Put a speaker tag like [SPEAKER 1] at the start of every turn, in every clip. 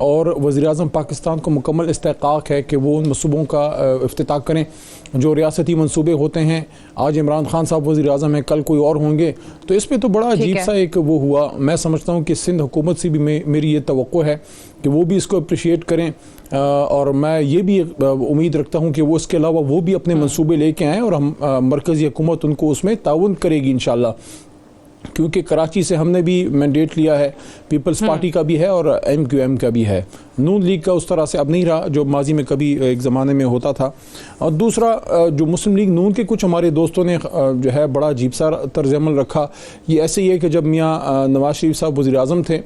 [SPEAKER 1] اور وزیراعظم پاکستان کو مکمل استحقاق ہے کہ وہ ان منصوبوں کا افتتاح کریں جو ریاستی منصوبے ہوتے ہیں. آج عمران خان صاحب وزیر اعظم ہیں, کل کوئی اور ہوں گے, تو اس پہ تو بڑا عجیب سا ایک وہ ہوا. میں سمجھتا ہوں کہ سندھ حکومت سے بھی میری یہ توقع ہے کہ وہ بھی اس کو اپریشیٹ کریں, اور میں یہ بھی امید رکھتا ہوں کہ وہ اس کے علاوہ وہ بھی اپنے منصوبے لے کے آئیں اور ہم مرکزی حکومت ان کو اس میں تعاون کرے گی انشاءاللہ. کیونکہ کراچی سے ہم نے بھی مینڈیٹ لیا ہے, پیپلز پارٹی کا بھی ہے اور MQM کا بھی ہے. نون لیگ کا اس طرح سے اب نہیں رہا جو ماضی میں کبھی ایک زمانے میں ہوتا تھا. اور دوسرا جو مسلم لیگ نون کے کچھ ہمارے دوستوں نے جو ہے بڑا عجیب سا طرز عمل رکھا. یہ ایسے ہی ہے کہ جب میاں نواز شریف صاحب وزیر اعظم تھے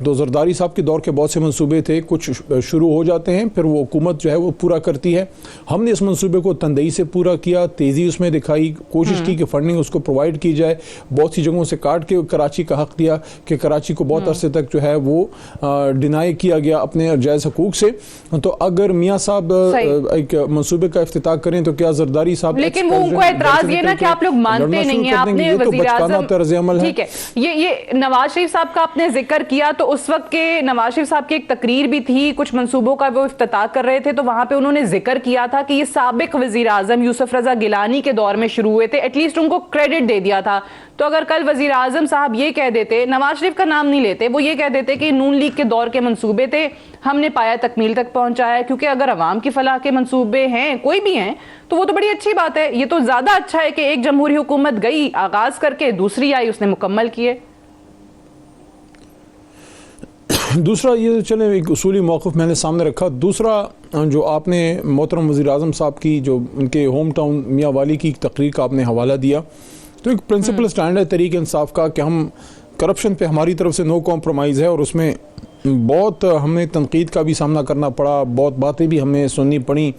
[SPEAKER 1] تو زرداری صاحب کے دور کے بہت سے منصوبے تھے, کچھ شروع ہو جاتے ہیں پھر وہ حکومت جو ہے وہ پورا کرتی ہے. ہم نے اس منصوبے کو تندئی سے پورا کیا, تیزی اس میں دکھائی, کوشش کی کہ فنڈنگ اس کو پرووائڈ کی جائے. بہت سی جگہوں سے کاٹ کے کراچی کا حق دیا کہ کراچی کو بہت عرصے تک جو ہے وہ ڈینائی کیا گیا اپنے جائز حقوق سے. تو اگر میاں صاحب ایک منصوبے کا افتتاح کریں تو کیا زرداری صاحب,
[SPEAKER 2] لیکن وہ ان کو اعتراض یہ نا کہ آپ لوگ مانتے نہیں ہیں, آپ نے وزیر اعظم, ٹھیک ہے, یہ نواز شریف صاحب کا آپ نے ذکر کیا تو اس وقت کے نواز شریف صاحب کی ایک تقریر بھی تھی, کچھ منصوبوں کا وہ افتتاح کر رہے تھے, تو وہاں پہ انہوں نے ذکر کیا تھا کہ یہ سابق وزیر اعظم یوسف رضا گیلانی کے دور میں شروع ہوئے تھے, ایٹ لیسٹ ان کو کریڈٹ دے دیا تھا. تو اگر کل وزیر اعظم صاحب یہ کہہ دیتے, نواز شریف کا نام نہیں لیتے, وہ یہ کہہ دیتے کہ نون لیگ کے دور کے منصوبے تھے, ہم نے پایا تکمیل تک پہنچایا ہے, کیونکہ اگر عوام کی فلاح کے منصوبے ہیں کوئی بھی ہیں تو وہ تو بڑی اچھی بات ہے. یہ تو زیادہ اچھا ہے کہ ایک جمہوری حکومت گئی آغاز کر کے, دوسری آئی اس نے مکمل کیے.
[SPEAKER 1] دوسرا یہ چلیں ایک اصولی موقف میں نے سامنے رکھا. دوسرا جو آپ نے محترم وزیر اعظم صاحب کی جو ان کے ہوم ٹاؤن میاں والی کی تقریر کا آپ نے حوالہ دیا, تو ایک پرنسپل سٹینڈ ہے تحریک انصاف کا کہ ہم کرپشن پہ ہماری طرف سے نو کمپرومائز ہے, اور اس میں بہت ہمیں تنقید کا بھی سامنا کرنا پڑا, بہت باتیں بھی ہمیں سننی پڑیں,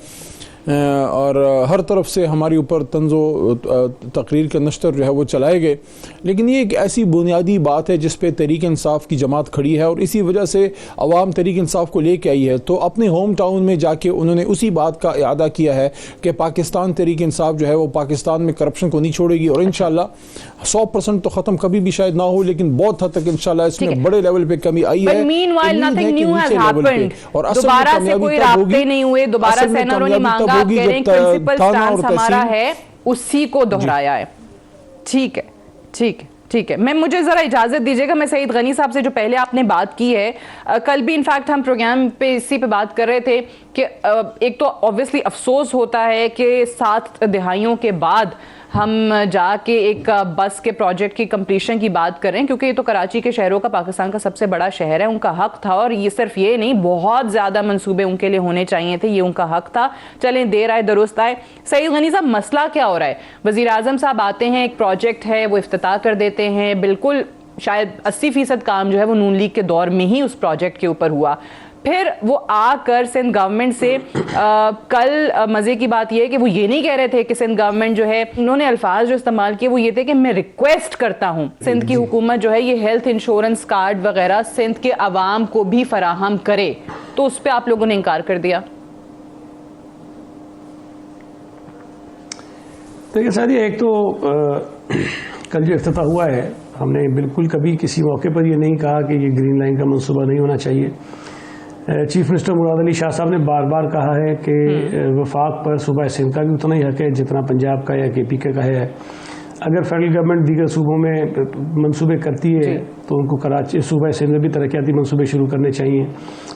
[SPEAKER 1] اور ہر طرف سے ہماری اوپر طنز و تقریر کے نشتر جو ہے وہ چلائے گئے. لیکن یہ ایک ایسی بنیادی بات ہے جس پہ تحریک انصاف کی جماعت کھڑی ہے, اور اسی وجہ سے عوام تحریک انصاف کو لے کے آئی ہے. تو اپنے ہوم ٹاؤن میں جا کے انہوں نے اسی بات کا اعادہ کیا ہے کہ پاکستان تحریک انصاف جو ہے وہ پاکستان میں کرپشن کو نہیں چھوڑے گی, اور انشاءاللہ 100% تو ختم کبھی بھی شاید نہ ہو, لیکن بہت حد تک انشاءاللہ اس میں بڑے لیول پہ کمی آئی ہے.
[SPEAKER 2] اور دوبارہ سے کوئی رابطے نہیں ہوئے, دوبارہ سے انہوں نے مانگا, آپ کہہ رہے ہیں پرنسپل سٹانس ہمارا ہے, اسی کو دہرایا ہے. ٹھیک ہے, ٹھیک ہے, ٹھیک ہے. مجھے ذرا اجازت دیجیے گا, میں سعید غنی صاحب سے جو پہلے آپ نے بات کی ہے, کل بھی انفیکٹ ہم پروگرام پہ اسی پہ بات کر رہے تھے کہ ایک تو obviously افسوس ہوتا ہے کہ 7 دہائیوں کے بعد ہم جا کے ایک بس کے پروجیکٹ کی کمپلیشن کی بات کر رہے ہیں, کیونکہ یہ تو کراچی کے شہروں کا پاکستان کا سب سے بڑا شہر ہے, ان کا حق تھا, اور یہ صرف یہ نہیں بہت زیادہ منصوبے ان کے لیے ہونے چاہیے تھے, یہ ان کا حق تھا. چلیں دیر آئے درست آئے. سعید غنی صاحب, مسئلہ کیا ہو رہا ہے؟ وزیر اعظم صاحب آتے ہیں, ایک پروجیکٹ ہے وہ افتتاح کر دیتے ہیں, بالکل شاید 80% کام جو ہے وہ نون لیگ کے دور میں ہی اس پروجیکٹ کے اوپر ہوا. پھر وہ آ کر سندھ گورنمنٹ سے کل مزے کی بات یہ ہے کہ وہ یہ نہیں کہہ رہے تھے کہ سندھ گورنمنٹ جو ہے, انہوں نے الفاظ جو استعمال کیے وہ یہ تھے کہ میں ریکویسٹ کرتا ہوں سندھ کی حکومت جو ہے یہ ہیلتھ انشورنس کارڈ وغیرہ سندھ کے عوام کو بھی فراہم کرے. تو اس پہ آپ لوگوں نے انکار کر دیا.
[SPEAKER 3] دیکھیں سادی, ایک تو کل جو افتتاح ہوا ہے, ہم نے بالکل کبھی کسی موقع پر یہ نہیں کہا کہ یہ گرین لائن کا منصوبہ نہیں ہونا چاہیے. چیف منسٹر مراد علی شاہ صاحب نے بار بار کہا ہے کہ وفاق پر صوبہ سندھ کا بھی اتنا ہی حق ہے جتنا پنجاب کا یا KP کا ہے. اگر فیڈرل گورنمنٹ دیگر صوبوں میں منصوبے کرتی ہے تو ان کو کراچی صوبہ سندھ میں بھی ترقیاتی منصوبے شروع کرنے چاہیے.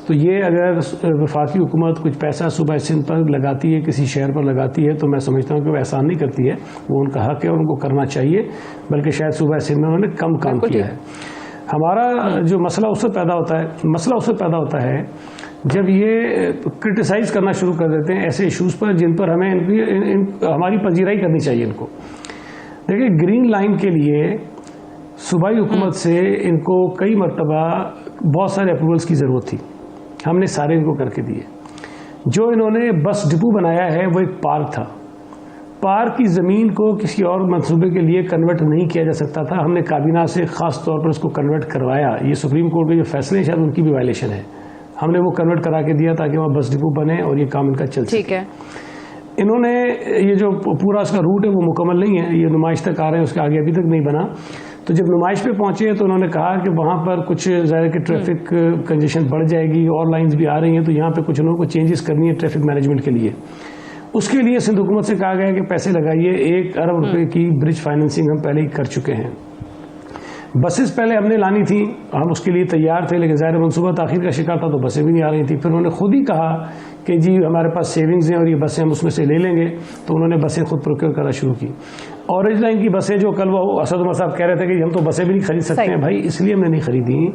[SPEAKER 3] تو یہ اگر وفاقی حکومت کچھ پیسہ صوبہ سندھ پر لگاتی ہے, کسی شہر پر لگاتی ہے, تو میں سمجھتا ہوں کہ وہ احسان نہیں کرتی ہے, وہ ان کا حق ہے اور ان کو کرنا چاہیے, بلکہ شاید صوبہ سندھ میں انہوں نے کم کام کیا ہے. ہمارا جو مسئلہ اس وقت پیدا ہوتا ہے جب یہ کرٹیسائز کرنا شروع کر دیتے ہیں ایسے ایشوز پر جن پر ہمیں ہماری پذیرائی کرنی چاہیے. ان کو دیکھیں, گرین لائن کے لیے صوبائی حکومت سے ان کو کئی مرتبہ بہت سارے اپروولز کی ضرورت تھی, ہم نے سارے ان کو کر کے دیے. جو انہوں نے بس ڈپو بنایا ہے وہ ایک پارک تھا, پارک کی زمین کو کسی اور منصوبے کے لیے کنورٹ نہیں کیا جا سکتا تھا. ہم نے کابینہ سے خاص طور پر اس کو کنورٹ کروایا. یہ سپریم کورٹ کے جو فیصلے ہیں شاید ان کی بھی وائلیشن ہے, ہم نے وہ کنورٹ کرا کے دیا تاکہ وہاں بس ڈپو بنے اور یہ کام ان کا چل سکے. انہوں نے یہ جو پورا اس کا روٹ ہے وہ مکمل نہیں ہے, یہ نمائش تک آ رہے ہیں, اس کے آگے ابھی تک نہیں بنا. تو جب نمائش پہ پہنچے تو انہوں نے کہا کہ وہاں پر کچھ ظاہر کہ ٹریفک کنجیشن بڑھ جائے گی اور لائنز بھی آ رہی ہیں تو یہاں پہ کچھ انہوں کو چینجز کرنی ہے ٹریفک مینجمنٹ کے لیے. اس کے لیے سندھ حکومت سے کہا گیا کہ پیسے لگائیے. 1 ارب روپے کی برج فائننسنگ ہم پہلے ہی کر چکے ہیں. بسز پہلے ہم نے لانی تھی, ہم اس کے لیے تیار تھے, لیکن ظاہر منصوبہ تاخیر کا شکار تھا تو بسیں بھی نہیں آ رہی تھیں. پھر انہوں نے خود ہی کہا کہ جی ہمارے پاس سیونگز ہیں اور یہ بسیں ہم اس میں سے لے لیں گے, تو انہوں نے بسیں خود پروکیور کرنا شروع کی. اورنج لائن کی بسیں جو کل وہ اسد عمر صاحب کہہ رہے تھے کہ ہم تو بسیں بھی نہیں خرید سکتے ہیں, بھائی اس لیے ہم نے نہیں خریدی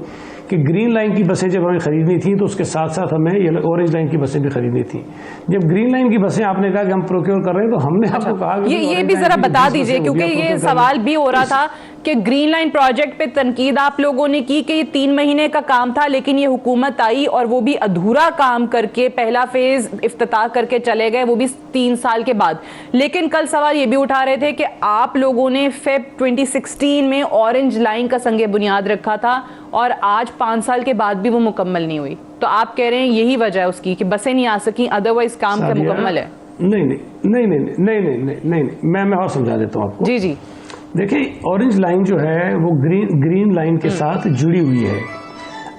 [SPEAKER 3] کہ گرین لائن کی بسیں جب ہمیں خریدنی تھیں تو اس کے ساتھ ساتھ ہمیں اورنج لائن کی بسیں بھی خریدنی تھیں. جب گرین لائن کی بسیں آپ نے کہا کہ ہم پروکیور کر رہے ہیں تو ہم نے آپ کو کہا
[SPEAKER 2] یہ بھی ذرا بتا دیجئے, کیونکہ یہ سوال بھی ہو رہا تھا کہ گرین لائن پروجیکٹ پہ تنقید آپ لوگوں نے کی کہ یہ 3 مہینے کا کام تھا, لیکن یہ حکومت آئی اور وہ بھی ادھورا کام کر کے پہلا فیز افتتاح کر کے چلے گئے, وہ بھی 3 سال کے بعد. لیکن کل سوال یہ بھی اٹھا رہے تھے کہ آپ لوگوں نے فیب 2016 میں اورنج لائن کا سنگ بنیاد رکھا تھا اور آج 5 سال کے بعد بھی وہ مکمل نہیں ہوئی, تو آپ کہہ رہے ہیں یہی وجہ ہے اس کی کہ بسیں نہیں آ سکیں, ادروائز کام کا مکمل ہے.
[SPEAKER 3] نہیں, میں اور سمجھا دیتا ہوں آپ کو.
[SPEAKER 2] جی
[SPEAKER 3] دیکھیں, اورنج لائن جو ہے وہ گرین لائن کے ساتھ جڑی ہوئی ہے.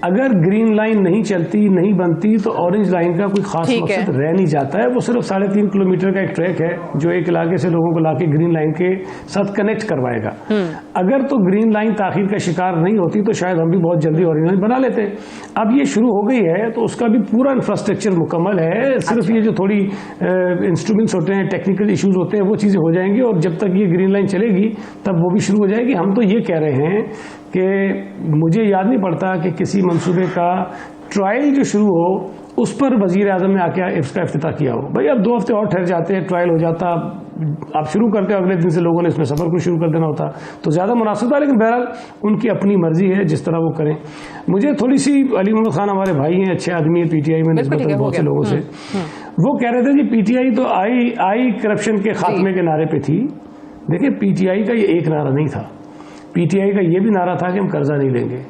[SPEAKER 3] اگر گرین لائن نہیں چلتی, نہیں بنتی, تو اورنج لائن کا کوئی خاص مقصد رہ نہیں جاتا ہے. وہ صرف 3.5 کلومیٹر کا ایک ٹریک ہے جو ایک علاقے سے لوگوں کو لا کے گرین لائن کے ساتھ کنیکٹ کروائے گا. اگر تو گرین لائن تاخیر کا شکار نہیں ہوتی تو شاید ہم بھی بہت جلدی اورنج لائن بنا لیتے. اب یہ شروع ہو گئی ہے تو اس کا بھی پورا انفراسٹرکچر مکمل ہے. صرف یہ جو تھوڑی انسٹرومنٹس ہوتے ہیں, ٹیکنیکل ایشوز ہوتے ہیں, وہ چیزیں ہو جائیں گی, اور جب تک یہ گرین لائن چلے گی تب وہ بھی شروع ہو جائے گی. ہم تو یہ کہہ رہے ہیں کہ مجھے یاد نہیں پڑتا کہ کسی منصوبے کا ٹرائل جو شروع ہو اس پر وزیر اعظم نے آ کے اس کا افتتاح کیا ہو. بھائی اب 2 ہفتے اور ٹھہر جاتے ہیں, ٹرائل ہو جاتا, آپ شروع کرتے ہو, اگلے دن سے لوگوں نے اس میں سفر کو شروع کر دینا ہوتا تو زیادہ مناسب تھا. لیکن بہرحال ان کی اپنی مرضی ہے, جس طرح وہ کریں. مجھے تھوڑی سی علی محمد خان ہمارے بھائی ہیں, اچھے آدمی ہیں, پی ٹی آئی میں نسبت بہت سے لوگوں سے, وہ کہہ رہے تھے جی پی ٹی آئی تو آئی کرپشن کے خاتمے کے نعرے پہ تھی. دیکھیں, پی ٹی آئی کا یہ ایک نعرہ نہیں تھا. پی ٹی آئی کا یہ بھی نعرہ تھا کہ ہم قرضہ نہیں لیں گے.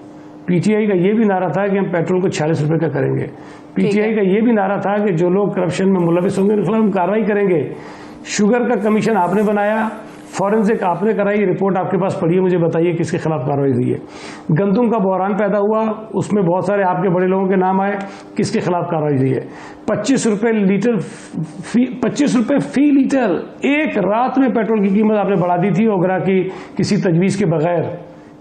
[SPEAKER 3] پی ٹی آئی کا یہ بھی نعرہ تھا کہ ہم پیٹرول کو 46 روپے کا کریں گے. پی ٹی آئی کا یہ بھی نعرہ تھا کہ جو لوگ کرپشن میں ملوث ہوں گے ان کے خلاف ہم کارروائی کریں گے. شوگر کا کمیشن آپ نے بنایا, فورنسک آپ نے کرائی, رپورٹ آپ کے پاس پڑھی ہے, مجھے بتائیے کس کے خلاف کارروائی ہوئی ہے. گندم کا بحران پیدا ہوا, اس میں بہت سارے آپ کے بڑے لوگوں کے نام آئے, کس کے خلاف کارروائی ہوئی ہے. 25 روپے فی لیٹر ایک رات میں پیٹرول کی قیمت آپ نے بڑھا دی تھی اوگرا کی کسی تجویز کے بغیر,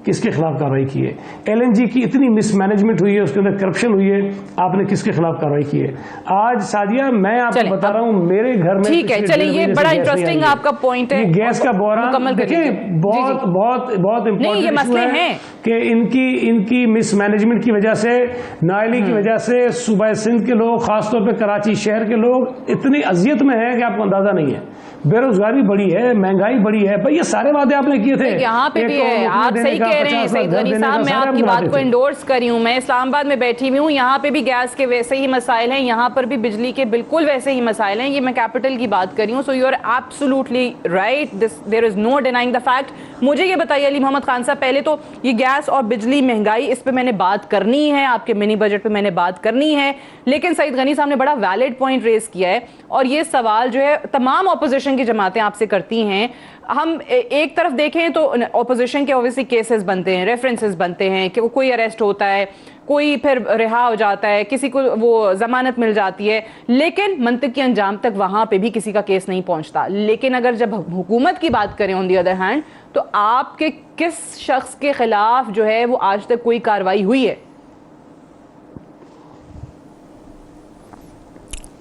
[SPEAKER 3] کس کے خلاف کارروائی کی ہے. ایل این جی کی اتنی مس مینجمنٹ ہوئی ہے, اس کے اندر کرپشن ہوئی ہے, آپ نے کس کے خلاف کارروائی کی ہے. آج سعدیہ میں آپ کو بتا رہا ہوں میرے گھر میں,
[SPEAKER 2] ٹھیک ہے چلیں, یہ بڑا انٹرسٹنگ آپ کا پوائنٹ ہے,
[SPEAKER 3] گیس کا بحران دیکھیں, بہت امپورٹنٹ ایشو ہے کہ ان کی مس مینجمنٹ کی وجہ سے, نااہلی کی وجہ سے صوبہ سندھ کے لوگ, خاص طور پہ کراچی شہر کے لوگ اتنی اذیت میں ہیں کہ آپ کو اندازہ نہیں ہے. بے روزگاری بڑی ہے, مہنگائی بڑی ہے. بھائی یہ سارے وعدے آپ نے کیے تھے,
[SPEAKER 2] یہاں پہ بھی ہے, آپ صحیح کہہ رہے ہیں سعید غنی صاحب, میں آپ کی بات کو انڈورس کری ہوں. میں اسلام آباد میں بیٹھی ہوئی ہوں, یہاں پہ بھی گیس کے ویسے ہی مسائل ہیں, یہاں پر بھی بجلی کے بالکل ویسے ہی مسائل ہیں. یہ میں کیپٹل کی بات کری ہوں. So you are absolutely right, there is no denying the fact. مجھے یہ بتائیے علی محمد خان صاحب, پہلے تو یہ گیس اور بجلی مہنگائی, اس پہ میں نے بات کرنی ہے, آپ کے منی بجٹ پہ میں نے بات کرنی ہے, لیکن سعید غنی صاحب نے بڑا ویلڈ پوائنٹ ریز کیا ہے, اور یہ سوال جو ہے تمام اپوزیشن کی جماعتیں آپ سے کرتی ہیں. ہم ایک طرف دیکھیں تو اپوزیشن کے اوبویسلی کیسز بنتے ہیں, ریفرنسز بنتے ہیں کہ کوئی اریسٹ ہوتا ہے, کوئی پھر رہا ہو جاتا ہے, کسی کو وہ ضمانت مل جاتی ہے, لیکن منطقی انجام تک وہاں پہ بھی کسی کا کیس نہیں پہنچتا. لیکن اگر جب حکومت کی بات کریں آن دی ادر ہینڈ, تو آپ کے کس شخص کے خلاف جو ہے وہ آج تک کوئی کارروائی ہوئی ہے؟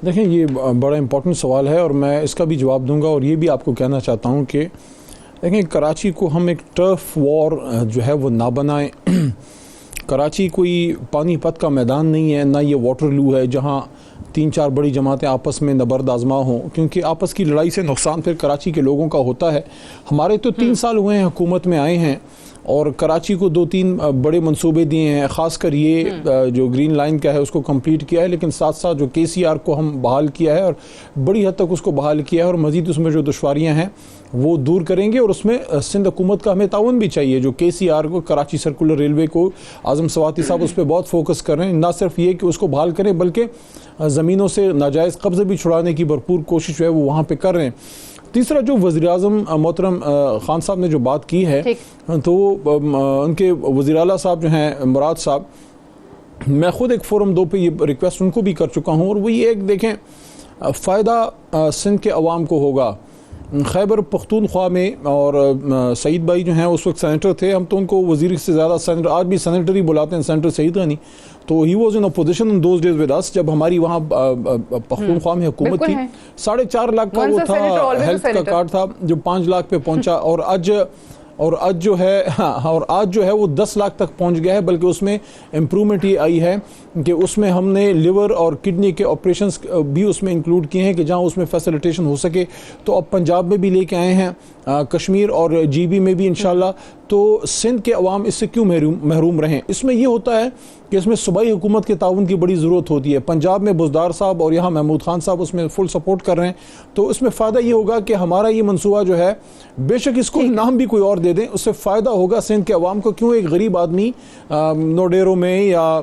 [SPEAKER 1] دیکھیں, یہ بڑا امپورٹنٹ سوال ہے اور میں اس کا بھی جواب دوں گا, اور یہ بھی آپ کو کہنا چاہتا ہوں کہ دیکھیں, کراچی کو ہم ایک ٹرف وار جو ہے وہ نہ بنائیں. کراچی کوئی پانی پت کا میدان نہیں ہے, نہ یہ واٹر لو ہے جہاں 3-4 بڑی جماعتیں آپس میں نبرد آزما ہوں, کیونکہ آپس کی لڑائی سے نقصان پھر کراچی کے لوگوں کا ہوتا ہے. ہمارے تو 3 سال ہوئے ہیں حکومت میں آئے ہیں, اور کراچی کو 2-3 بڑے منصوبے دیے ہیں, خاص کر یہ جو گرین لائن کا ہے اس کو کمپلیٹ کیا ہے, لیکن ساتھ ساتھ جو کے سی آر کو ہم بحال کیا ہے اور بڑی حد تک اس کو بحال کیا ہے, اور مزید اس میں جو دشواریاں ہیں وہ دور کریں گے. اور اس میں سندھ حکومت کا ہمیں تعاون بھی چاہیے. جو کے سی آر کو, کراچی سرکولر ریلوے کو اعظم سواتی صاحب اس پہ بہت فوکس کر رہے ہیں, نہ صرف یہ کہ اس کو بحال کریں بلکہ زمینوں سے ناجائز قبضے بھی چھڑانے کی بھرپور کوشش جو ہے وہ وہاں پہ کر رہے ہیں. تیسرا جو وزیراعظم محترم خان صاحب نے جو بات کی ہے تو ان کے وزیر اعلیٰ صاحب جو ہیں مراد صاحب، میں خود ایک فورم 2 پہ یہ ریکویسٹ ان کو بھی کر چکا ہوں، اور وہ یہ ایک دیکھیں فائدہ سندھ کے عوام کو ہوگا۔ خیبر پختونخوا میں، اور سعید بھائی جو ہیں اس وقت سینیٹر تھے، ہم تو ان کو وزیر سے زیادہ سینیٹر، آج بھی سینیٹر ہی بلاتے ہیں، سینیٹر سعید غنی، تو he was in opposition in those days with us, جب ہماری وہاں پختونخوا میں حکومت تھی۔ 4.5 لاکھ کا وہ تھا ہیلتھ کا کارڈ تھا جو 5 لاکھ پہ پہنچا، اور آج جو ہے وہ 10 لاکھ تک پہنچ گیا ہے، بلکہ اس میں امپرومنٹ یہ آئی ہے کہ اس میں ہم نے لیور اور کڈنی کے آپریشنز بھی اس میں انکلوڈ کیے ہیں کہ جہاں اس میں فیسیلیٹیشن ہو سکے، تو اب پنجاب میں بھی لے کے آئے ہیں، کشمیر اور جی بی میں بھی انشاءاللہ۔ تو سندھ کے عوام اس سے کیوں محروم رہیں؟ اس میں یہ ہوتا ہے کہ اس میں صوبائی حکومت کے تعاون کی بڑی ضرورت ہوتی ہے۔ پنجاب میں بزدار صاحب اور یہاں محمود خان صاحب اس میں فل سپورٹ کر رہے ہیں، تو اس میں فائدہ یہ ہوگا کہ ہمارا یہ منصوبہ جو ہے، بے شک اس کو نام بھی کوئی اور دے دیں، اس سے فائدہ ہوگا سندھ کے عوام کو۔ کیوں ایک غریب آدمی نوڈیرو میں یا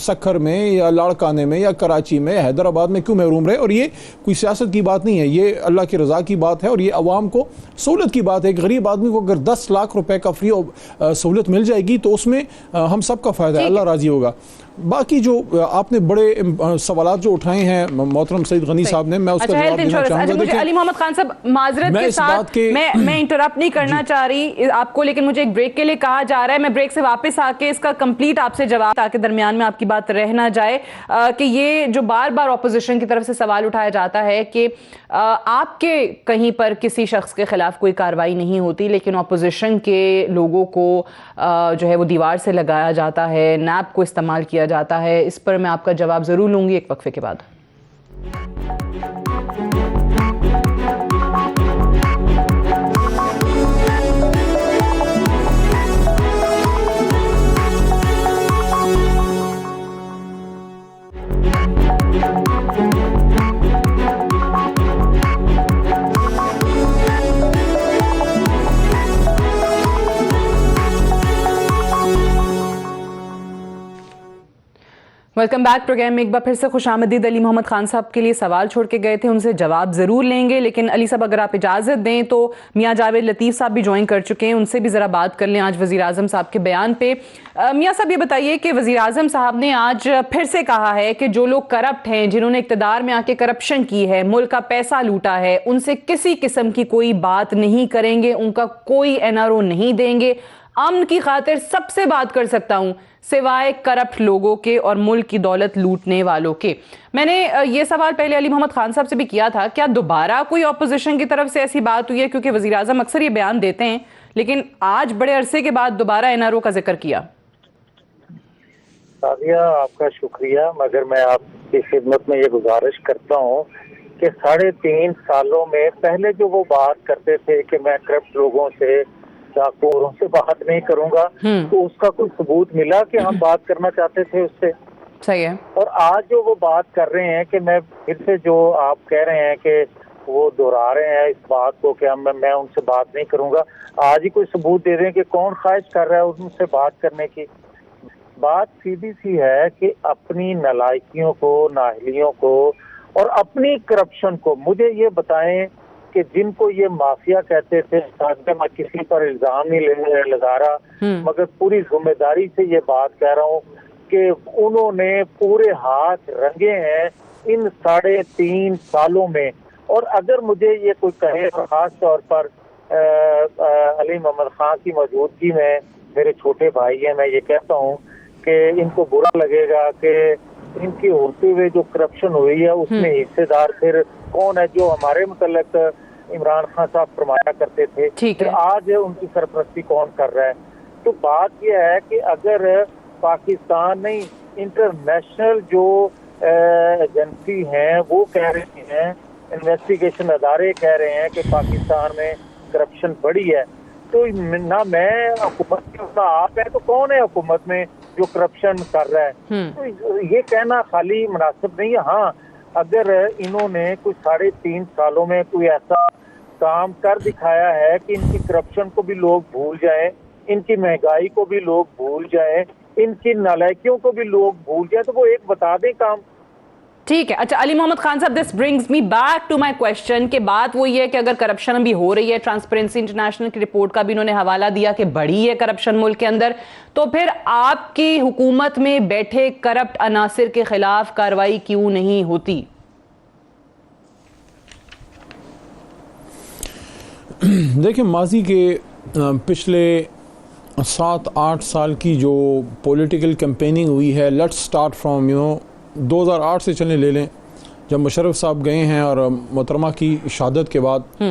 [SPEAKER 1] سکھر میں یا لاڑکانے میں یا کراچی میں، حیدرآباد میں کیوں محروم رہے؟ اور یہ کوئی سیاست کی بات نہیں ہے، یہ اللہ کی رضا کی بات ہے، اور یہ عوام کو سہولت کی بات ہے۔ ایک غریب آدمی کو اگر 10 لاکھ روپے کا فری سہولت مل جائے گی تو اس میں ہم سب کا فائدہ ہے، اللہ راضی ہوگا۔ باقی جو آپ نے بڑے سوالات جو اٹھائے ہیں محترم سعید غنی صاحب نے، میں اس کا جواب دینا چاہوں گا۔
[SPEAKER 2] علی محمد خان صاحب معذرت کے ساتھ میں انٹرپٹ نہیں کرنا چاہ رہی آپ کو، لیکن مجھے ایک بریک کے لیے کہا جا رہا ہے، میں بریک سے واپس آ کے اس کا کمپلیٹ آپ سے جواب، تاکہ درمیان میں آپ کی بات رہ نہ جائے، کہ یہ جو بار بار اپوزیشن کی طرف سے سوال اٹھایا جاتا ہے کہ آپ کے کہیں پر کسی شخص کے خلاف کوئی کارروائی نہیں ہوتی، لیکن اپوزیشن کے لوگوں کو جو ہے وہ دیوار سے لگایا جاتا ہے، نیب کو استعمال کیا جاتا ہے۔ اس پر میں آپ کا جواب ضرور لوں گی ایک وقفے کے بعد۔ ویلکم بیک پروگرام میں ایک بار پھر سے خوش آمدید۔ علی محمد خان صاحب کے لیے سوال چھوڑ کے گئے تھے، ان سے جواب ضرور لیں گے، لیکن علی صاحب اگر آپ اجازت دیں تو میاں جاوید لطیف صاحب بھی جوائن کر چکے ہیں، ان سے بھی ذرا بات کر لیں آج وزیر اعظم صاحب کے بیان پہ۔ میاں صاحب یہ بتائیے کہ وزیر اعظم صاحب نے آج پھر سے کہا ہے کہ جو لوگ کرپٹ ہیں، جنہوں نے اقتدار میں آ کے کرپشن کی ہے، ملک کا پیسہ لوٹا ہے، ان سے کسی قسم کی کوئی بات نہیں کریں گے، ان کا کوئی NRO نہیں دیں گے۔ امن کی خاطر سب سے بات کر سکتا ہوں سوائے کرپٹ لوگوں کے اور ملک کی دولت لوٹنے والوں کے۔ میں نے یہ سوال پہلے علی محمد خان صاحب سے بھی کیا تھا، کیا دوبارہ کوئی اپوزیشن کی طرف سے ایسی بات ہوئی ہے؟ کیونکہ وزیر اعظم اکثر یہ بیان دیتے ہیں، لیکن آج بڑے عرصے کے بعد دوبارہ NRO کا ذکر کیا۔
[SPEAKER 4] سعدیہ آپ کا شکریہ، مگر میں آپ کی خدمت میں یہ گزارش کرتا ہوں کہ 3.5 سالوں میں پہلے جو وہ بات کرتے تھے کہ میں کرپٹ لوگوں سے، ڈاکوروں سے بات نہیں کروں گا، تو اس کا کوئی ثبوت ملا کہ ہم بات کرنا چاہتے تھے اس سے؟
[SPEAKER 2] صحیح ہے۔
[SPEAKER 4] اور آج جو وہ بات کر رہے ہیں کہ میں پھر سے جو آپ کہہ رہے ہیں کہ وہ دہرا رہے ہیں اس بات کو کہ میں ان سے بات نہیں کروں گا، آج ہی کوئی ثبوت دے دیں کہ کون خواہش کر رہا ہے ان سے بات کرنے کی۔ بات سیدھی سی ہے کہ اپنی نالائکیوں کو، نااہلیوں کو اور اپنی کرپشن کو مجھے یہ بتائیں کہ جن کو یہ مافیا کہتے تھے، میں کسی پر الزام نہیں لگا رہا، مگر پوری ذمہ داری سے یہ بات کہہ رہا ہوں کہ انہوں نے پورے ہاتھ رنگے ہیں ان 3.5 سالوں میں۔ اور اگر مجھے یہ کوئی کہے، اور خاص طور پر علی محمد خان کی موجودگی میں، میرے چھوٹے بھائی ہیں، میں یہ کہتا ہوں کہ ان کو برا لگے گا کہ ان کی ہوتے ہوئے جو کرپشن ہوئی ہے اس میں حصے دار پھر کون ہے؟ جو ہمارے متعلق عمران خان صاحب فرمایا کرتے تھے کہ آج ان کی سرپرستی کون کر رہا ہے۔ تو بات یہ ہے کہ اگر پاکستان نہیں، انٹرنیشنل جو ایجنسی ہیں وہ کہہ رہی ہیں، انویسٹیگیشن ادارے کہہ رہے ہیں کہ پاکستان میں کرپشن بڑی ہے، تو نہ میں حکومت کے نہ آپ ہیں، تو کون ہے حکومت میں جو کرپشن کر رہا ہے؟ تو یہ کہنا خالی مناسب نہیں ہے۔ ہاں اگر انہوں نے کچھ 3.5 سالوں میں کوئی ایسا کام کر دکھایا ہے کہ ان کی کرپشن کو بھی لوگ بھول جائیں، ان کی مہنگائی کو بھی لوگ بھول جائیں، ان کی نالائکیوں کو بھی لوگ بھول جائیں، تو وہ ایک بتا دیں کام
[SPEAKER 2] ٹھیک ہے. اچھا علی Muhammad Khan sahab, this brings me back to my question کہ بات وہ یہ ہے کہ اگر کرپشن ابھی ہو رہی ہے, ٹرانسپیرنسی انٹرنیشنل کی رپورٹ کا بھی انہوں نے حوالہ دیا کہ بڑی ہے کرپشن ملک کے اندر, تو پھر آپ کی حکومت میں بیٹھے کرپٹ عناصر کے خلاف کارروائی کیوں نہیں ہوتی؟
[SPEAKER 1] دیکھیں ماضی کے پچھلے 7-8 سال کی جو پولیٹیکل کیمپیننگ ہوئی ہے, لیٹس سٹارٹ فرام 2008 سے چلیں لے لیں, جب مشرف صاحب گئے ہیں اور محترمہ کی شہادت کے بعد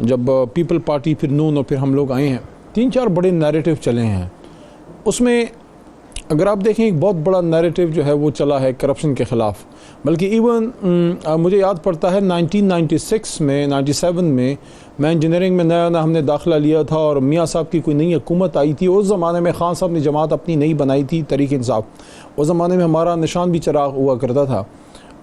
[SPEAKER 1] جب پیپل پارٹی پھر نون اور پھر ہم لوگ آئے ہیں, 3-4 بڑے نیریٹو چلے ہیں. اس میں اگر آپ دیکھیں ایک بہت بڑا نیریٹو جو ہے وہ چلا ہے کرپشن کے خلاف, بلکہ ایون مجھے یاد پڑتا ہے 1996 میں 97 میں انجینئرنگ میں نیا ہم نے داخلہ لیا تھا اور میاں صاحب کی کوئی نئی حکومت آئی تھی. اس زمانے میں خان صاحب نے جماعت اپنی نئی بنائی تھی, تحریک انصاف. اس زمانے میں ہمارا نشان بھی چراغ ہوا کرتا تھا.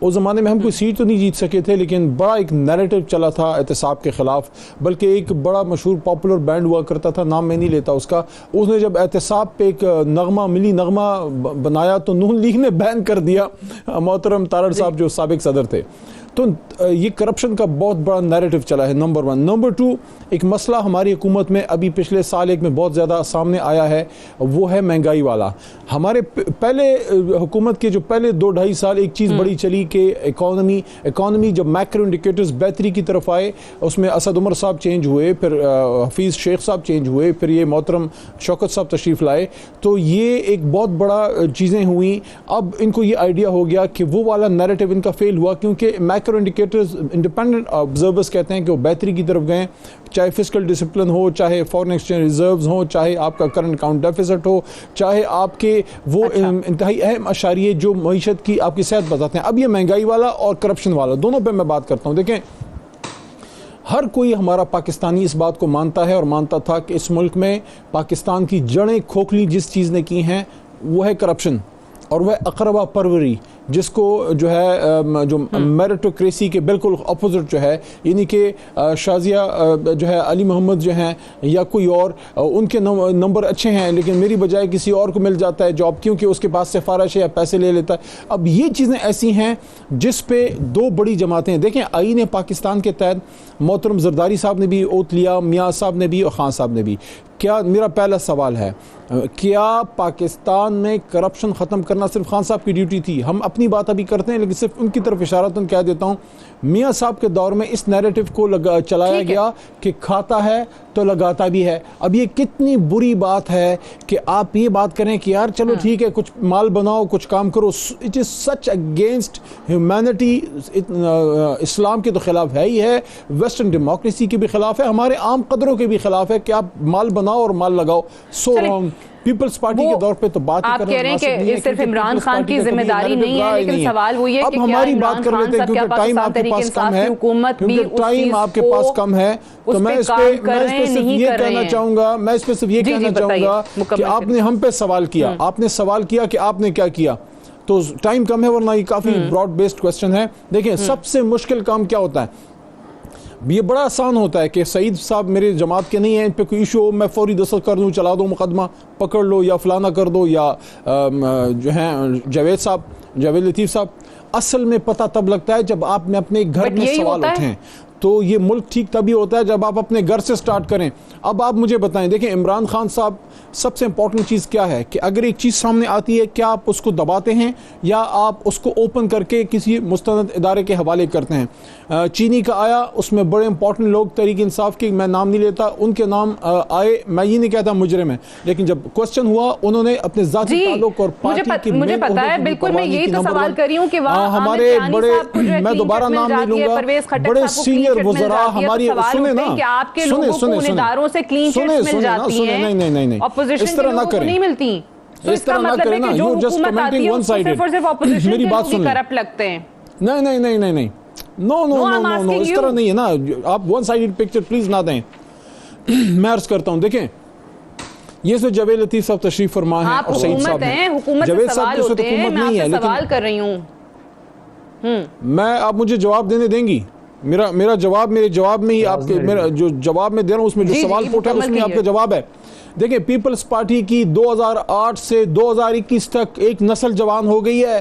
[SPEAKER 1] اس زمانے میں ہم کوئی سیٹ تو نہیں جیت سکے تھے, لیکن بڑا ایک نیریٹو چلا تھا احتساب کے خلاف. بلکہ ایک بڑا مشہور پاپولر بینڈ ہوا کرتا تھا, نام میں نہیں لیتا اس کا, اس نے جب احتساب پہ ایک نغمہ ملی نغمہ بنایا تو نون لیگ نے بین کر دیا محترم تارڑ صاحب جو سابق صدر تھے. تو یہ کرپشن کا بہت بڑا نیریٹو چلا ہے, نمبر 1. نمبر 2, ایک مسئلہ ہماری حکومت میں ابھی پچھلے سال ایک میں بہت زیادہ سامنے آیا ہے, وہ ہے مہنگائی والا. ہمارے پہلے حکومت کے جو پہلے 2-2.5 سال ایک چیز بڑی چلی کہ اکانومی جب میکرو انڈیکیٹرز بہتری کی طرف آئے, اس میں اسد عمر صاحب چینج ہوئے, پھر حفیظ شیخ صاحب چینج ہوئے, پھر یہ محترم شوکت صاحب تشریف لائے, تو یہ ایک بہت بڑا چیزیں ہوئیں. اب ان کو یہ آئیڈیا ہو گیا کہ وہ والا نیریٹو ان کا فیل ہوا, کیونکہ میکرو انڈیکیٹرز انڈیپینڈنٹ آبزرورز کہتے ہیں کہ وہ بہتری کی طرف گئے, چاہے فسکل ڈسپلن ہو, چاہے فورن ایکسچینج ریزروز ہوں, چاہے آپ کا کرنٹ اکاؤنٹ ڈیفیسٹ ہو, چاہے آپ کے وہ انتہائی اہم اشاریے جو معیشت کی آپ کی صحت بتاتے ہیں. اب یہ مہنگائی والا اور کرپشن والا دونوں پہ میں بات کرتا ہوں. دیکھیں ہر کوئی ہمارا پاکستانی اس بات کو مانتا ہے اور مانتا تھا کہ اس ملک میں پاکستان کی جڑیں کھوکھلی جس چیز نے کی ہیں وہ ہے کرپشن, اور وہ اقربا پروری, جس کو جو ہے جو میریٹوکریسی کے بالکل اپوزٹ جو ہے, یعنی کہ شازیہ جو ہے علی محمد جو ہیں یا کوئی اور, ان کے نمبر اچھے ہیں لیکن میری بجائے کسی اور کو مل جاتا ہے جاب کیونکہ اس کے پاس سفارش ہے یا پیسے لے لیتا ہے. اب یہ چیزیں ایسی ہیں جس پہ 2 بڑی جماعتیں ہیں. دیکھیں آئین پاکستان کے تحت محترم زرداری صاحب نے بھی اوت لیا, میاں صاحب نے بھی اور خان صاحب نے بھی. کیا میرا پہلا سوال ہے, کیا پاکستان میں کرپشن ختم کرنا صرف خان صاحب کی ڈیوٹی تھی؟ ہم اپنی بات ابھی کرتے ہیں لیکن صرف ان کی طرف اشارتاً کہہ دیتا ہوں, میاں صاحب کے دور میں اس نیریٹو کو چلایا گیا کہ کھاتا ہے تو لگاتا بھی ہے. اب یہ کتنی بری بات ہے کہ آپ یہ بات کریں کہ یار چلو ٹھیک ہے کچھ مال بناؤ, کچھ کام کرو. It is such against humanity. Islam کے تو خلاف ہے ہی ہے, ویسٹرن ڈیموکریسی کے بھی خلاف ہے, ہمارے عام قدروں کے بھی خلاف ہے کہ آپ مال بناؤ اور مال لگاؤ. So wrong. پیپلز پارٹی کے دور پہ تو بات
[SPEAKER 2] آپ کہہ رہے ہیں کہ یہ صرف عمران خان کی ذمہ داری نہیں ہے, لیکن سوال وہ یہ کہ کیا عمران خان صاحب کیا پاکستان تحریک انصاف کی حکومت بھی اس چیز
[SPEAKER 1] آپ کے پاس کم ہے, تو میں اس پہ صرف یہ کہنا چاہوں گا کہ آپ نے ہم پہ سوال کیا, آپ نے سوال کیا کہ آپ نے کیا کیا, تو ٹائم کم ہے ورنہ یہ کافی براڈ بیسڈ کوسچن ہے. دیکھیں سب سے مشکل کام کیا ہوتا ہے؟ یہ بڑا آسان ہوتا ہے کہ سعید صاحب میرے جماعت کے نہیں ہیں, ان پہ کوئی ایشو ہو میں فوری دستخط کر دوں, چلا دوں مقدمہ, پکڑ لو یا فلانا کر دو, یا جو ہیں جاوید لطیف صاحب. اصل میں پتہ تب لگتا ہے جب آپ نے اپنے گھر میں سوال اٹھیں, تو یہ ملک ٹھیک تبھی ہوتا ہے جب آپ اپنے گھر سے سٹارٹ کریں. اب آپ مجھے بتائیں, دیکھیں عمران خان صاحب سب سے امپورٹنٹ چیز کیا ہے کہ اگر ایک چیز سامنے آتی ہے کیا آپ اس کو دباتے ہیں یا آپ اس کو اوپن کر کے کسی مستند ادارے کے حوالے کرتے ہیں. چینی کا آیا, اس میں بڑے امپورٹنٹ لوگ تحریک انصاف کے, میں نام نہیں لیتا, ان کے نام آئے, میں یہ نہیں کہتا مجرم ہے, لیکن جب کوسچن ہوا انہوں نے اپنے ذاتی تعلق اور پارٹی کی
[SPEAKER 2] مجھے پتا ہے بالکل, میں یہی تو سوال کر رہی ہوں کہ
[SPEAKER 1] ہمارے بڑے, میں دوبارہ نام نہیں لوں گا, بڑے سینئر وزراء ہماری, سنیں نا, نہیں اس طرح نہ کریں, اس طرح نہ کریں نا, you just commenting one sided. میری بات سنیں, نہیں, نو اس طرح نہیں ہے نا, آپ ون سائیڈڈ پکچر پلیز نہ دیں. میں عرض کرتا ہوں, دیکھیں یہ جو جاوید لطیف صاحب تشریف فرما ہے اور سعید صاحب ہیں,
[SPEAKER 2] جاوید صاحب تو حکومت نہیں ہے, سوال کر رہی ہوں
[SPEAKER 1] میں, آپ مجھے جواب دینے دیں گی؟ میرا جواب میرے جواب میں ہی آپ کے, میرا جو جواب میں دے رہا ہوں اس میں جو سوال پوچھا ہے اس میں آپ کا جواب ہے. دیکھیں پیپلز پارٹی کی 2008 سے 2021 تک ایک نسل جوان ہو گئی ہے,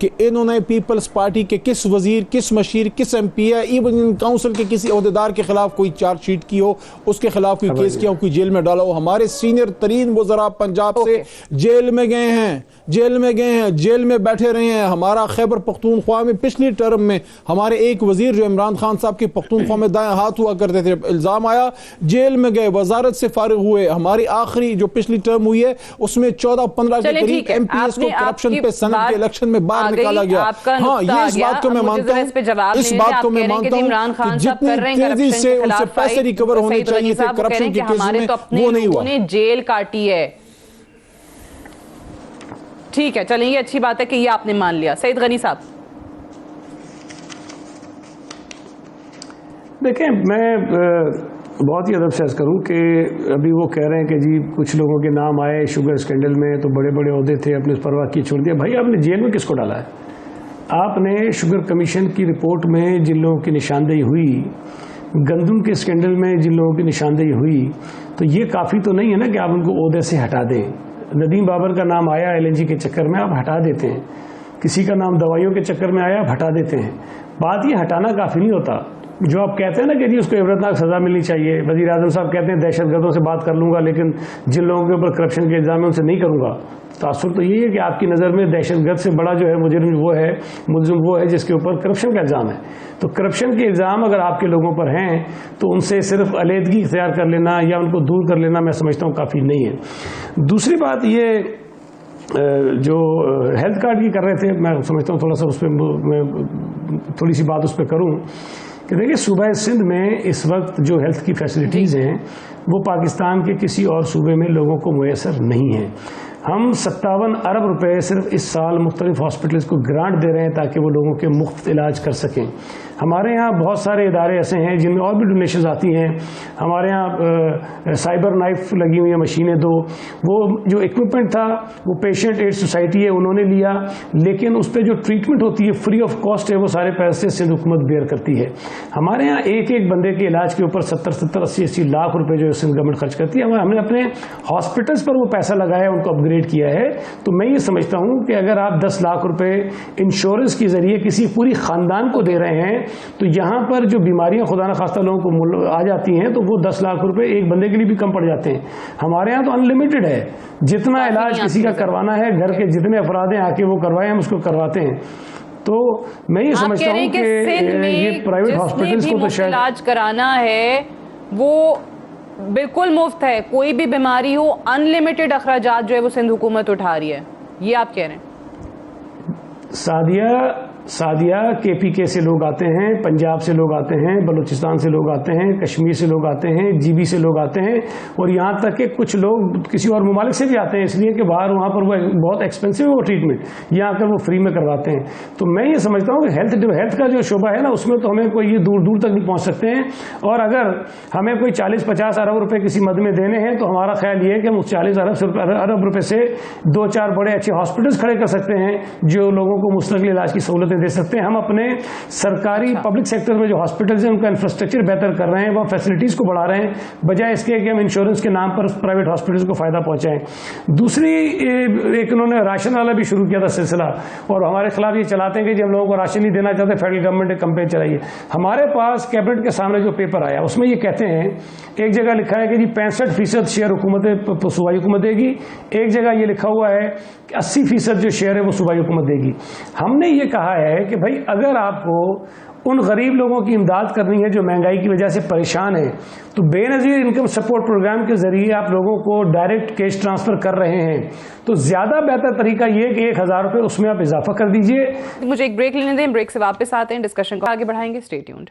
[SPEAKER 1] کہ انہوں نے پیپلز پارٹی کے کس وزیر, کس مشیر, کس ایم پی ہے, ایون کاؤنسل کے کسی عہدیدار کے خلاف کوئی چارج شیٹ کی ہو, اس کے خلاف کوئی کیس کیا ہو, کوئی جیل میں ڈالا ہو؟ ہمارے سینئر ترین وزراء پنجاب سے جیل میں گئے ہیں, جیل میں بیٹھے رہے ہیں. ہمارا خیبر پختونخوا میں پچھلی ٹرم میں ہمارے ایک وزیر جو عمران خان صاحب کے پختونخوا میں دائیں ہاتھ ہوا کرتے تھے, الزام آیا جیل میں گئے, وزارت سے فارغ ہوئے. ہماری آخری جو پچھلی ٹرم ہوئی ہے اس میں 14-15 کے قریب ایم پی ایس کو کرپشن پہ سینٹ کے الیکشن میں باہر نکالا گیا. ہاں, یہ اس بات کو میں مانتا ہوں, اس بات کو میں مانتا ہوں کہ جتنی تیزی سے ان سے پیسے ریکور ہونے چاہیے تھے کرپشن کے کیسز میں, وہ نہیں ہوا.
[SPEAKER 2] جیل کاٹی ہے. ٹھیک ہے, چلیں, یہ اچھی بات ہے کہ یہ آپ نے مان لیا. سعید غنی صاحب
[SPEAKER 3] دیکھیں, میں بہت ہی ادب سے عرض کروں کہ ابھی وہ کہہ رہے ہیں کہ جی کچھ لوگوں کے نام آئے شوگر اسکینڈل میں تو بڑے بڑے عہدے تھے, اپنے پرواہ کی چھوڑ دیا. بھائی آپ نے جیل میں کس کو ڈالا ہے؟ آپ نے شوگر کمیشن کی رپورٹ میں جن لوگوں کی نشاندہی ہوئی, گندم کے اسکینڈل میں جن لوگوں کی نشاندہی ہوئی, تو یہ کافی تو نہیں ہے نا کہ آپ ان کو عہدے سے ہٹا دیں. ندیم بابر کا نام آیا LNG کے چکر میں, آپ ہٹا دیتے ہیں. کسی کا نام دوائیوں کے چکر میں آیا, آپ ہٹا دیتے ہیں. بات یہ ہٹانا کافی نہیں ہوتا. جو آپ کہتے ہیں نا کہ جی اس کو عبرتناک سزا ملنی چاہیے, وزیر اعظم صاحب کہتے ہیں دہشت گردوں سے بات کر لوں گا لیکن جن لوگوں کے اوپر کرپشن کے الزام ہے ان سے نہیں کروں گا. تاثر تو یہی ہے کہ آپ کی نظر میں دہشت گرد سے بڑا جو ہے ملزم وہ ہے جس کے اوپر کرپشن کا الزام ہے. تو کرپشن کے الزام اگر آپ کے لوگوں پر ہیں تو ان سے صرف علیحدگی اختیار کر لینا یا ان کو دور کر لینا میں سمجھتا ہوں کافی نہیں ہے. دوسری بات یہ جو ہیلتھ کارڈ کی کر رہے تھے, میں سمجھتا ہوں تھوڑا سا اس پہ میں تھوڑی سی بات اس پہ کروں کہ دیکھیں صوبہ سندھ میں اس وقت جو ہیلتھ کی فیسلٹیز ہیں وہ پاکستان کے کسی اور صوبے میں لوگوں کو میسر نہیں ہیں. ہم 57 ارب روپے صرف اس سال مختلف ہاسپٹلز کو گرانٹ دے رہے ہیں تاکہ وہ لوگوں کے مفت علاج کر سکیں. ہمارے یہاں بہت سارے ادارے ایسے ہیں جن میں اور بھی ڈونیشنز آتی ہیں. ہمارے یہاں سائبر نائف لگی ہوئی ہیں مشینیں 2, وہ جو ایکوپمنٹ تھا وہ پیشنٹ ایڈ سوسائٹی ہے انہوں نے لیا, لیکن اس پہ جو ٹریٹمنٹ ہوتی ہے فری آف کاسٹ ہے, وہ سارے پیسے سندھ حکومت بیئر کرتی ہے. ہمارے یہاں ایک بندے کے علاج کے اوپر 70 80 لاکھ روپے جو سندھ گورنمنٹ خرچ کرتی ہے. ہم نے اپنے ہاسپٹلس پر وہ پیسہ لگایا, ان کو اپ گریڈ کیا ہے. تو میں یہ سمجھتا ہوں کہ اگر آپ 10 لاکھ روپے انشورنس کے ذریعے کسی پوری خاندان کو دے رہے ہیں تو یہاں پر جو بیماریاں خدا نخواستہ لوگوں کو آ جاتی ہیں تو وہ 10 لاکھ روپے ایک بندے کے لیے بھی کم پڑ جاتے ہیں. ہمارے یہاں تو انلمیٹڈ ہے, جتنا علاج کسی کا کروانا ہے گھر کے جتنے افراد ہیں آ کے وہ کروائیں, ہم اس کو کرواتے ہیں. تو میں یہ سمجھتا ہوں کہ یہ پرائیویٹ ہاسپٹلس کو تو شاید
[SPEAKER 2] علاج کرانا ہے وہ بالکل مفت ہے. کوئی بھی بیماری ہو انلمیٹڈ اخراجات جو ہے وہ سندھ حکومت اٹھا رہی ہے, یہ آپ کہہ رہے ہیں.
[SPEAKER 3] سعدیہ KPK سے لوگ آتے ہیں, پنجاب سے لوگ آتے ہیں, بلوچستان سے لوگ آتے ہیں, کشمیر سے لوگ آتے ہیں, GB سے لوگ آتے ہیں, اور یہاں تک کہ کچھ لوگ کسی اور ممالک سے بھی آتے ہیں اس لیے کہ باہر وہاں پر وہ بہت ایکسپینسو ہے وہ ٹریٹمنٹ, یہاں آ کر وہ فری میں کرواتے ہیں. تو میں یہ سمجھتا ہوں کہ ہیلتھ کا جو شعبہ ہے نا اس میں تو ہمیں کوئی یہ دور دور تک نہیں پہنچ سکتے ہیں. اور اگر ہمیں کوئی 40-50 ارب روپے کسی مد میں دینے ہیں تو ہمارا خیال یہ ہے کہ ہم اس 40 ارب روپے سے 2-4 بڑے اچھے ہاسپٹلس کھڑے کر سکتے ہیں جو لوگوں کو مستقل علاج کی سہولتیں دے سکتے ہیں. ہم اپنے سرکاری پبلک سیکٹر میں جو ہاسپٹلز ہیں ان کا انفراسٹرکچر بہتر کر رہے ہیں, وہ فیسلٹیز کو بڑھا رہے ہیں, بجائے اس کے کہ ہم انشورنس کے نام پر پرائیویٹ ہاسپٹلز کو فائدہ پہنچائیں. دوسری ایک انہوں نے راشن والا بھی شروع کیا تھا سلسلہ, اور ہمارے خلاف یہ چلاتے ہیں کہ جب ہم لوگوں کو راشن نہیں دینا چاہتے فیڈرل گورنمنٹ ایک کمپین چلائیے. ہمارے پاس کیبنٹ کے سامنے جو پیپر آیا اس میں یہ کہتے ہیں, ایک جگہ لکھا ہے کہ جی 65% شیئر حکومت صوبائی حکومت دے گی, ایک جگہ یہ لکھا ہوا ہے کہ 80% جو شیئر ہے وہ صوبائی حکومت دے گی. ہم نے یہ کہا ہے کہ بھائی اگر آپ کو ان غریب لوگوں کی امداد کرنی ہے جو مہنگائی کی وجہ سے پریشان ہیں تو بے نظیر انکم سپورٹ پروگرام کے ذریعے آپ لوگوں کو ڈائریکٹ کیش ٹرانسفر کر رہے ہیں, تو زیادہ بہتر طریقہ یہ کہ 1000 روپے اس میں آپ اضافہ کر دیجئے.
[SPEAKER 2] مجھے ایک بریک لینے دیں, بریک سے واپس آتے ہیں, ڈسکشن کو آگے بڑھائیں گے. Stay tuned.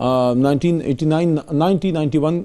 [SPEAKER 1] 1991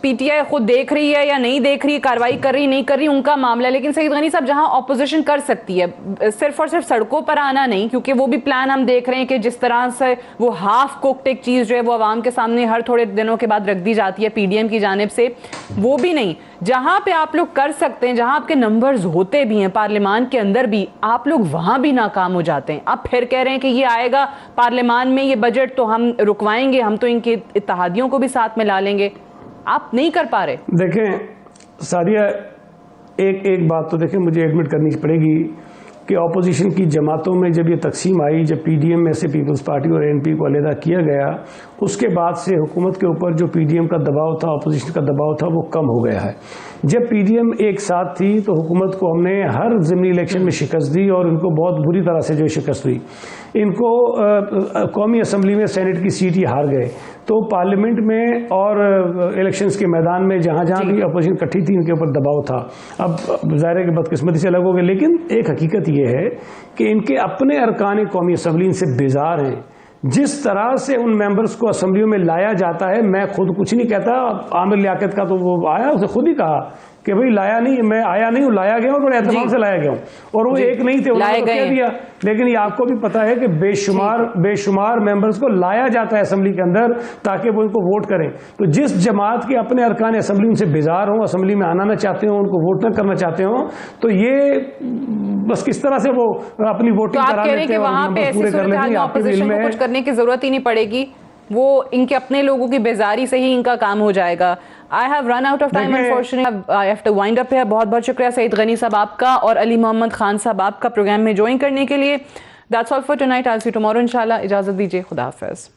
[SPEAKER 2] P T I خود دیکھ رہی ہے یا نہیں دیکھ رہی, کاروائی کر رہی نہیں کر رہی, ان کا معاملہ ہے. لیکن سعید غنی صاحب, جہاں اپوزیشن کر سکتی ہے صرف اور صرف سڑکوں پر آنا نہیں, کیونکہ وہ بھی پلان ہم دیکھ رہے ہیں کہ جس طرح سے وہ ہاف کوکڈ ایک چیز جو ہے وہ عوام کے سامنے ہر تھوڑے دنوں کے بعد رکھ دی جاتی ہے پی ڈی ایم کی جانب سے, وہ بھی نہیں. جہاں پہ آپ لوگ کر سکتے ہیں, جہاں آپ کے نمبرز ہوتے بھی ہیں پارلیمان کے اندر بھی, آپ لوگ وہاں بھی ناکام ہو جاتے ہیں. آپ پھر کہہ رہے ہیں کہ یہ آئے گا پارلیمان میں یہ بجٹ تو ہم رکوائیں گے, ہم تو ان کے اتحادیوں کو بھی ساتھ میں لا لیں گے. آپ نہیں کر پا رہے.
[SPEAKER 3] دیکھیں سعدیہ, ایک بات تو دیکھیں مجھے ایڈمٹ کرنی پڑے گی کہ اپوزیشن کی جماعتوں میں جب یہ تقسیم آئی, جب پی ڈی ایم میں سے پیپلز پارٹی اور این پی کو علیحدہ کیا گیا, اس کے بعد سے حکومت کے اوپر جو پی ڈی ایم کا دباؤ تھا, اپوزیشن کا دباؤ تھا, وہ کم ہو گیا ہے. جب پی ڈی ایم ایک ساتھ تھی تو حکومت کو ہم نے ہر ضمنی الیکشن میں شکست دی, اور ان کو بہت بری طرح سے جو شکست ہوئی. ان کو قومی اسمبلی میں سینٹ کی سیٹ ہی ہار گئے, تو پارلیمنٹ میں اور الیکشنز کے میدان میں جہاں جہاں بھی اپوزیشن کٹھی تھی ان کے اوپر دباؤ تھا. اب ظاہر ہے کہ بدقسمتی سے الگ ہو گئے, لیکن ایک حقیقت یہ ہے کہ ان کے اپنے ارکان قومی اسمبلی ان سے بیزار ہیں. جس طرح سے ان ممبرز کو اسمبلیوں میں لایا جاتا ہے, میں خود کچھ نہیں کہتا, عامر لیاقت کا تو وہ آیا, اسے خود ہی کہا کہ بھئی لایا نہیں, میں آیا نہیں ہوں, لایا گیا ہوں, بڑے اہتمام سے لایا گیا ہوں, اور وہ ایک نہیں تھے, انہوں نے کہہ دیا. لیکن یہ آپ کو بھی پتا ہے کہ بے شمار ممبرز کو لایا جاتا ہے اسمبلی کے اندر تاکہ وہ ان کو ووٹ کریں. تو جس جماعت کے اپنے ارکان اسمبلی ان سے بیزار ہوں, اسمبلی میں آنا نہ چاہتے ہوں, ان کو ووٹ نہ کرنا چاہتے ہوں, تو یہ بس کس طرح سے وہ اپنی ووٹنگ کرا لیتے ہیں اور نمبر پورے کر لیتے ہیں. آپ کے دل میں
[SPEAKER 2] کچھ کرنے کی ضرورت ہی نہیں پڑے گی, وہ ان کے اپنے لوگوں کی بیزاری سے ہی ان کا کام ہو جائے گا. I have run out of time unfortunately. I have to wind up here. بہت بہت شکریہ سعید غنی صاحب آپ کا, اور علی محمد خان صاحب آپ کا پروگرام میں جوائن کرنے کے لیے. That's all for tonight. I'll see you tomorrow inshallah. اجازت دیجیے, خدا حافظ.